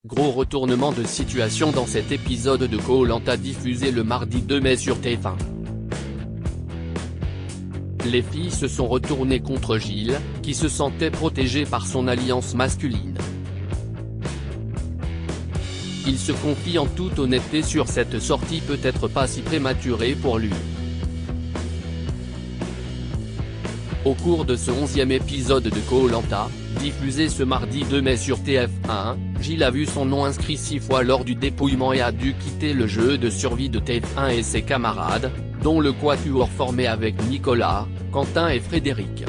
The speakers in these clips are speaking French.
Gros retournement de situation dans cet épisode de Koh-Lanta diffusé le mardi 2 mai sur TF1. Les filles se sont retournées contre Gilles, qui se sentait protégé par son alliance masculine. Il se confie en toute honnêteté sur cette sortie peut-être pas si prématurée pour lui. Au cours de ce 11e épisode de Koh-Lanta, diffusé ce mardi 2 mai sur TF1, Gilles a vu son nom inscrit 6 fois lors du dépouillement et a dû quitter le jeu de survie de TF1 et ses camarades, dont le quatuor formé avec Nicolas, Quentin et Frédéric.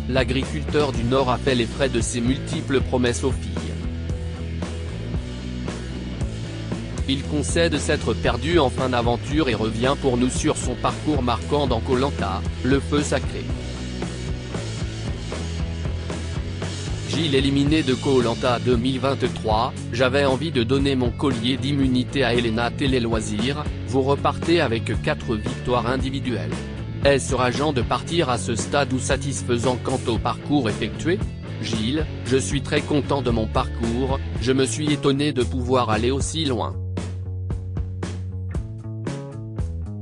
L'agriculteur du Nord a fait les frais de ses multiples promesses aux filles. Il concède s'être perdu en fin d'aventure et revient pour nous sur son parcours marquant dans Koh-Lanta, le feu sacré. Gilles éliminé de Koh-Lanta 2023, j'avais envie de donner mon collier d'immunité à Elena Télé-Loisirs, vous repartez avec 4 victoires individuelles. Est-ce rageant de partir à ce stade ou satisfaisant quant au parcours effectué ? Gilles, je suis très content de mon parcours, je me suis étonné de pouvoir aller aussi loin.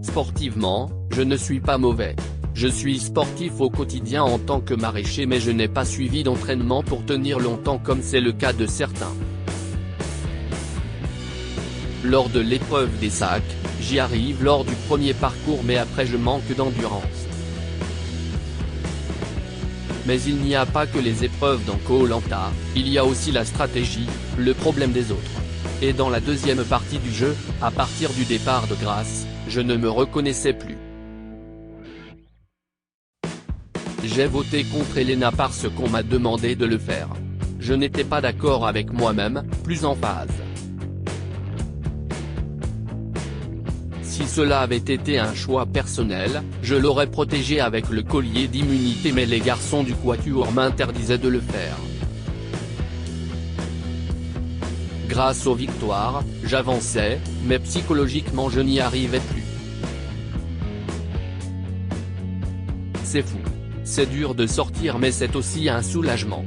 Sportivement, je ne suis pas mauvais. Je suis sportif au quotidien en tant que maraîcher mais je n'ai pas suivi d'entraînement pour tenir longtemps comme c'est le cas de certains. Lors de l'épreuve des sacs, j'y arrive lors du premier parcours mais après je manque d'endurance. Mais il n'y a pas que les épreuves dans Koh-Lanta, il y a aussi la stratégie, le problème des autres. Et dans la deuxième partie du jeu, à partir du départ de Grasse, je ne me reconnaissais plus. J'ai voté contre Elena parce qu'on m'a demandé de le faire. Je n'étais pas d'accord avec moi-même, plus en phase. Si cela avait été un choix personnel, je l'aurais protégé avec le collier d'immunité mais les garçons du quatuor m'interdisaient de le faire. Grâce aux victoires, j'avançais, mais psychologiquement je n'y arrivais plus. C'est fou. C'est dur de sortir mais c'est aussi un soulagement.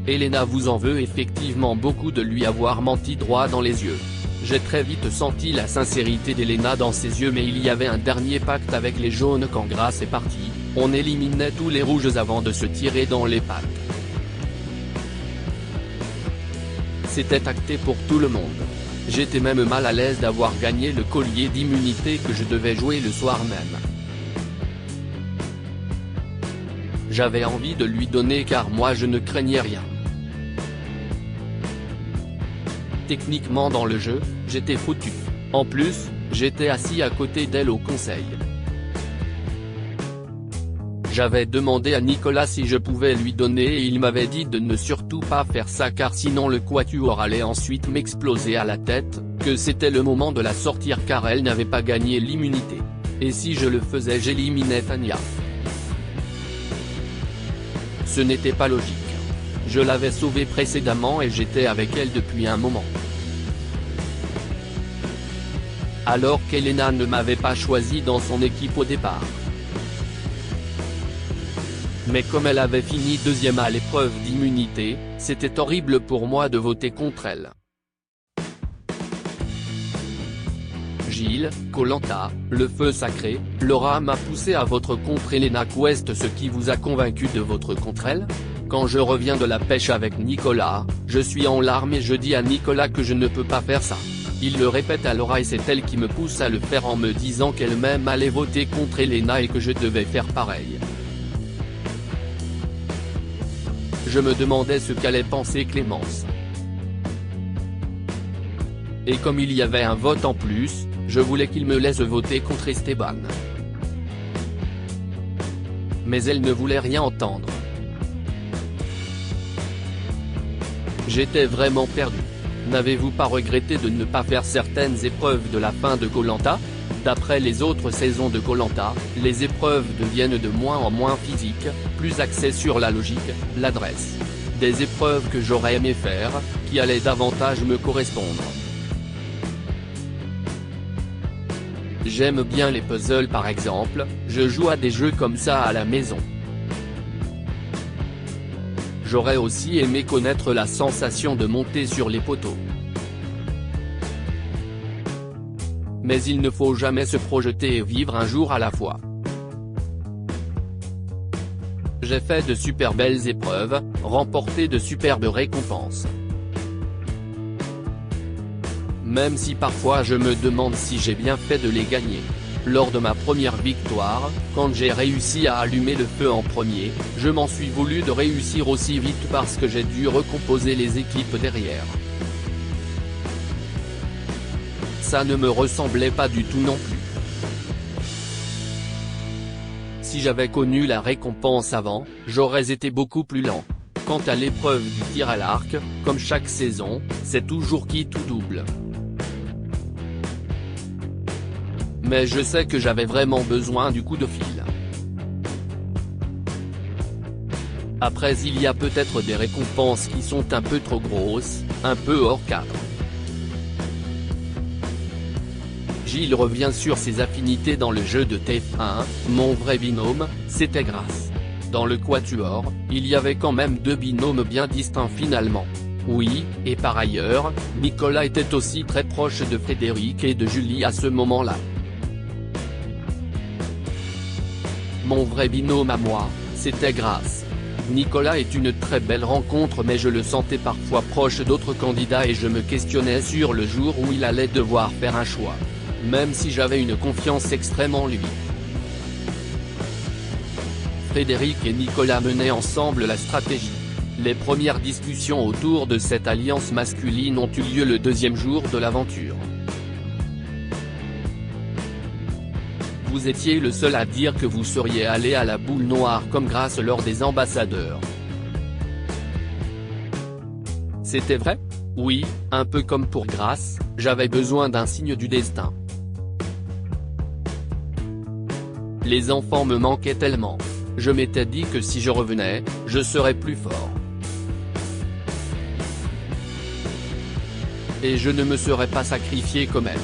Elena vous en veut effectivement beaucoup de lui avoir menti droit dans les yeux. J'ai très vite senti la sincérité d'Elena dans ses yeux mais il y avait un dernier pacte avec les jaunes quand Grasse est parti, on éliminait tous les rouges avant de se tirer dans les pattes. C'était acté pour tout le monde. J'étais même mal à l'aise d'avoir gagné le collier d'immunité que je devais jouer le soir même. J'avais envie de lui donner car moi je ne craignais rien. Techniquement dans le jeu, j'étais foutu. En plus, j'étais assis à côté d'elle au conseil. J'avais demandé à Nicolas si je pouvais lui donner et il m'avait dit de ne surtout pas faire ça car sinon le quatuor allait ensuite m'exploser à la tête, que c'était le moment de la sortir car elle n'avait pas gagné l'immunité. Et si je le faisais j'éliminais Tania. Ce n'était pas logique. Je l'avais sauvée précédemment et j'étais avec elle depuis un moment. Alors qu'Elena ne m'avait pas choisi dans son équipe au départ. Mais comme elle avait fini deuxième à l'épreuve d'immunité, c'était horrible pour moi de voter contre elle. Gilles, Koh-Lanta, le feu sacré, Laura m'a poussé à voter contre Elena Quest. Ce qui vous a convaincu de voter contre elle ? Quand je reviens de la pêche avec Nicolas, je suis en larmes et je dis à Nicolas que je ne peux pas faire ça. Il le répète à Laura et c'est elle qui me pousse à le faire en me disant qu'elle-même allait voter contre Elena et que je devais faire pareil. Je me demandais ce qu'allait penser Clémence. Et comme il y avait un vote en plus, je voulais qu'il me laisse voter contre Esteban. Mais elle ne voulait rien entendre. J'étais vraiment perdu. N'avez-vous pas regretté de ne pas faire certaines épreuves de la fin de Koh-Lanta ? D'après les autres saisons de Koh-Lanta, les épreuves deviennent de moins en moins physiques, plus axées sur la logique, l'adresse. Des épreuves que j'aurais aimé faire, qui allaient davantage me correspondre. J'aime bien les puzzles par exemple, je joue à des jeux comme ça à la maison. J'aurais aussi aimé connaître la sensation de monter sur les poteaux. Mais il ne faut jamais se projeter et vivre un jour à la fois. J'ai fait de super belles épreuves, remporté de superbes récompenses. Même si parfois je me demande si j'ai bien fait de les gagner. Lors de ma première victoire, quand j'ai réussi à allumer le feu en premier, je m'en suis voulu de réussir aussi vite parce que j'ai dû recomposer les équipes derrière. Ça ne me ressemblait pas du tout non plus. Si j'avais connu la récompense avant, j'aurais été beaucoup plus lent. Quant à l'épreuve du tir à l'arc, comme chaque saison, c'est toujours quitte ou double. Mais je sais que j'avais vraiment besoin du coup de fil. Après il y a peut-être des récompenses qui sont un peu trop grosses, un peu hors cadre. Gilles revient sur ses affinités dans le jeu de TF1, mon vrai binôme, c'était Grace. Dans le quatuor, il y avait quand même deux binômes bien distincts finalement. Oui, et par ailleurs, Nicolas était aussi très proche de Frédéric et de Julie à ce moment-là. Mon vrai binôme à moi, c'était Grace. Nicolas est une très belle rencontre mais je le sentais parfois proche d'autres candidats et je me questionnais sur le jour où il allait devoir faire un choix. Même si j'avais une confiance extrême en lui. Frédéric et Nicolas menaient ensemble la stratégie. Les premières discussions autour de cette alliance masculine ont eu lieu le deuxième jour de l'aventure. Vous étiez le seul à dire que vous seriez allé à la boule noire comme Grace lors des ambassadeurs. C'était vrai ? Oui, un peu comme pour Grace, j'avais besoin d'un signe du destin. Les enfants me manquaient tellement. Je m'étais dit que si je revenais, je serais plus fort. Et je ne me serais pas sacrifié comme elle.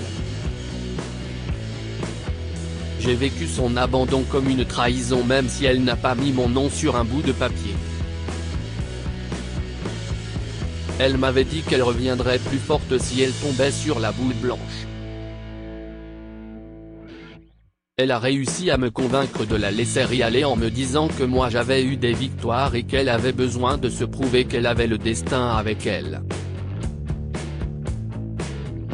J'ai vécu son abandon comme une trahison même si elle n'a pas mis mon nom sur un bout de papier. Elle m'avait dit qu'elle reviendrait plus forte si elle tombait sur la boule blanche. Elle a réussi à me convaincre de la laisser y aller en me disant que moi j'avais eu des victoires et qu'elle avait besoin de se prouver qu'elle avait le destin avec elle.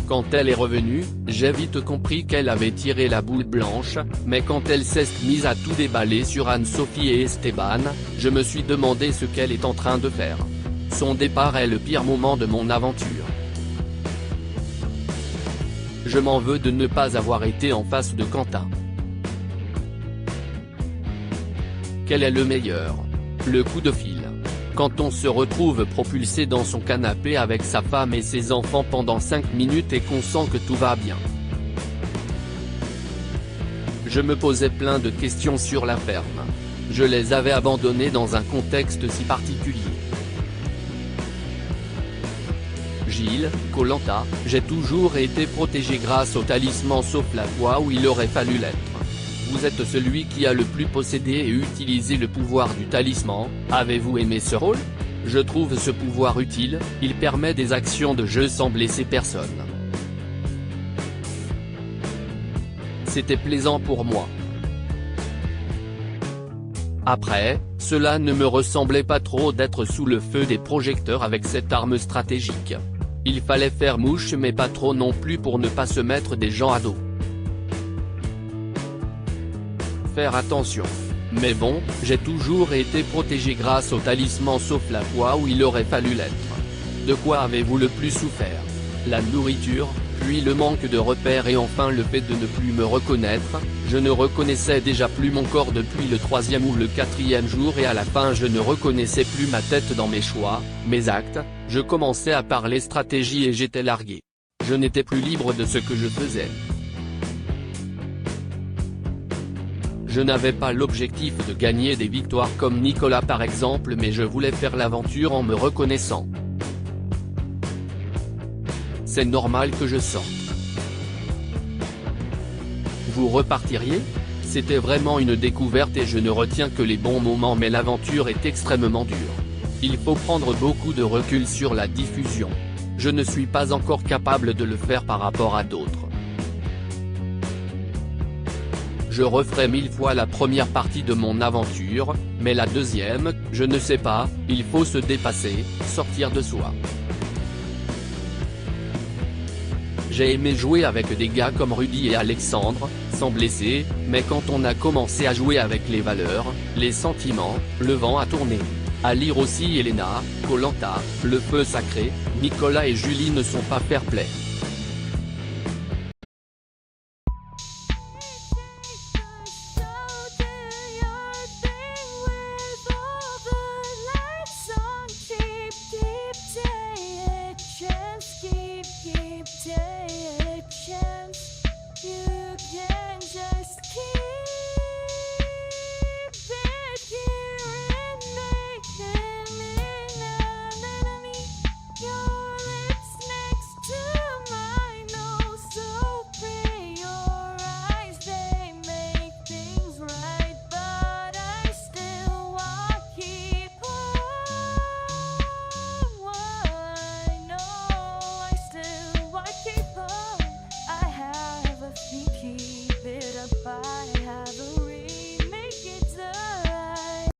Quand elle est revenue, j'ai vite compris qu'elle avait tiré la boule blanche, mais quand elle s'est mise à tout déballer sur Anne-Sophie et Esteban, je me suis demandé ce qu'elle est en train de faire. Son départ est le pire moment de mon aventure. Je m'en veux de ne pas avoir été en face de Quentin. Quel est le meilleur ? Le coup de fil. Quand on se retrouve propulsé dans son canapé avec sa femme et ses enfants pendant 5 minutes et qu'on sent que tout va bien. Je me posais plein de questions sur la ferme. Je les avais abandonnés dans un contexte si particulier. Gilles, Koh-Lanta, j'ai toujours été protégé grâce au talisman sauf la fois où il aurait fallu l'être. Vous êtes celui qui a le plus possédé et utilisé le pouvoir du talisman, avez-vous aimé ce rôle ? Je trouve ce pouvoir utile, il permet des actions de jeu sans blesser personne. C'était plaisant pour moi. Après, cela ne me ressemblait pas trop d'être sous le feu des projecteurs avec cette arme stratégique. Il fallait faire mouche mais pas trop non plus pour ne pas se mettre des gens à dos. Faire attention. Mais bon, j'ai toujours été protégé grâce au talisman sauf la fois où il aurait fallu l'être. De quoi avez-vous le plus souffert ? La nourriture, puis le manque de repères et enfin le fait de ne plus me reconnaître. Je ne reconnaissais déjà plus mon corps depuis le 3e ou le 4e jour et à la fin je ne reconnaissais plus ma tête dans mes choix, mes actes, je commençais à parler stratégie et j'étais largué. Je n'étais plus libre de ce que je faisais. Je n'avais pas l'objectif de gagner des victoires comme Nicolas par exemple mais je voulais faire l'aventure en me reconnaissant. C'est normal que je sorte. Vous repartiriez ? C'était vraiment une découverte et je ne retiens que les bons moments mais l'aventure est extrêmement dure. Il faut prendre beaucoup de recul sur la diffusion. Je ne suis pas encore capable de le faire par rapport à d'autres. Je referai 1000 fois la première partie de mon aventure, mais la deuxième, je ne sais pas, il faut se dépasser, sortir de soi. J'ai aimé jouer avec des gars comme Rudy et Alexandre, sans blesser, mais quand on a commencé à jouer avec les valeurs, les sentiments, le vent a tourné. À lire aussi Elena, Koh-Lanta, Le Feu Sacré, Nicolas et Julie ne sont pas fair-play.